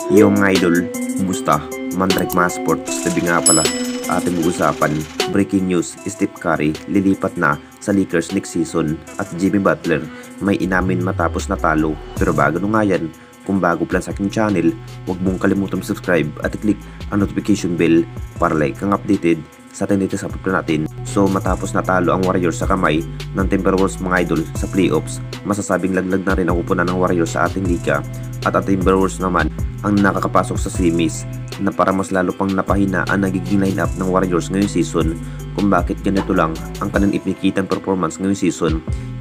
Yung mga idol, kumusta? Mandrake mga sports, tabi nga pala ating usapan. Breaking news, Steph Curry lilipat na sa Lakers next season at Jimmy Butler may inamin matapos natalo. Pero bago nung nga yan, kung bago pa lang sa aking channel, huwag mong kalimutang subscribe at i-click ang notification bell para like kang updated sa atin dito sa upload natin. So matapos natalo ang Warriors sa kamay ng Timberwolves mga idol sa playoffs, masasabing laglag na rin ang kupunan ng Warriors sa ating liga at ang Timberwolves naman ang nakakapasok sa semis na para mas lalo pang napahina ang nagiging lineup ng Warriors ngayong season. Kung bakit ganito lang ang kanilang ipinakitang performance ngayong season,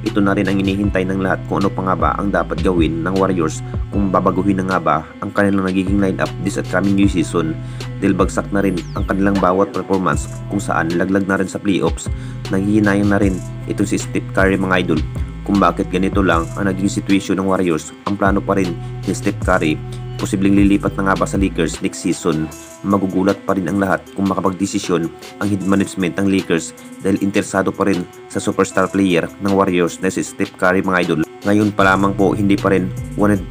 ito na rin ang inihintay ng lahat kung ano pa nga ba ang dapat gawin ng Warriors kung babaguhin na nga ba ang kanilang nagiging lineup this upcoming new season, dahil bagsak na rin ang kanilang bawat performance kung saan laglag na rin sa playoffs. Nanghihinayang na rin ito si Steph Curry mga idol kung bakit ganito lang ang naging situation ng Warriors. Ang plano pa rin ni Steph Curry, posibleng lilipat na nga ba sa Lakers next season. Magugulat pa rin ang lahat kung makapagdesisyon ang head management ng Lakers dahil interesado pa rin sa superstar player ng Warriors na si Steph Curry mga idol. Ngayon pa lamang po, hindi pa rin 100%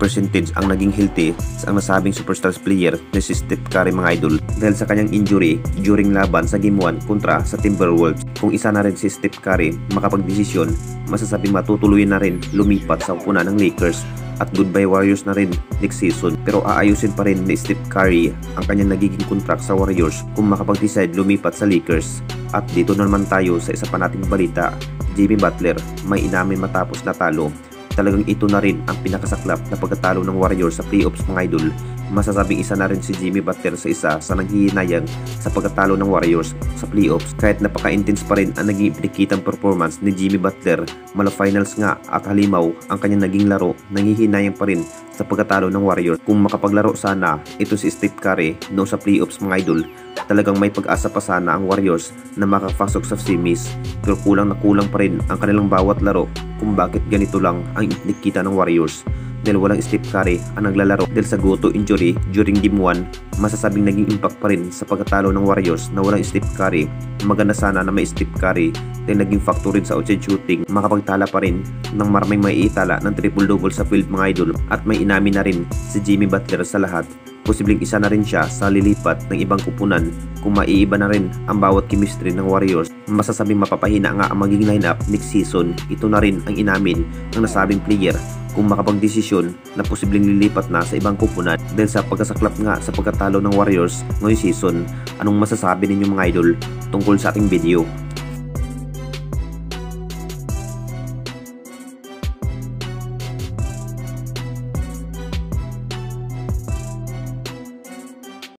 ang naging healthy sa ang nasabing superstar player na si Steph Curry mga idol dahil sa kanyang injury during laban sa Game 1 kontra sa Timberwolves. Kung isa na rin si Steph Curry makapagdesisyon, masasabing matutuloy na rin lumipat sa kupunan ng Lakers at goodbye Warriors na rin next season. Pero aayusin pa rin ni Steph Curry ang kanyang nagiging contract sa Warriors kung makapag-decide lumipat sa Lakers. At dito na naman tayo sa isa pa nating balita. Jimmy Butler may inamin matapos natalo. Talagang ito na rin ang pinakasaklap na pagkatalo ng Warriors sa playoffs mga idol. Masasabing isa na rin si Jimmy Butler sa isa sa nanghihinayang sa pagkatalo ng Warriors sa playoffs. Kahit napaka-intense pa rin ang naging ipinakitang performance ni Jimmy Butler, mala finals nga at halimaw ang kanyang naging laro, nanghihinayang pa rin sa pagkatalo ng Warriors. Kung makapaglaro sana ito si Steph Curry no sa playoffs mga idol, talagang may pag-asa pa sana ang Warriors na makapasok sa semis. Pero kulang na kulang pa rin ang kanilang bawat laro kung bakit ganito lang ang ipinakita ng Warriors. Dahil walang Steph Curry ang naglalaro dahil sa goto injury during Game 1, masasabing naging impact pa rin sa pagkatalo ng Warriors na walang Steph Curry. Maganda sana na may Steph Curry dahil naging factor rin sa outside shooting, makapagtala pa rin ng maraming maiitala ng triple-double sa field mga idol. At may inamin na rin si Jimmy Butler sa lahat, posibleng isa na rin siya sa lilipat ng ibang kupunan kung maiiba na rin ang bawat chemistry ng Warriors. Masasabing mapapahina nga ang magiging lineup next season. Ito na rin ang inamin ng nasabing player kung makapagdesisyon na posibleng lilipat na sa ibang kupunan dahil sa pagkasaklap nga sa pagkatalo ng Warriors ngayong season. Anong masasabi ninyo mga idol tungkol sa ating video?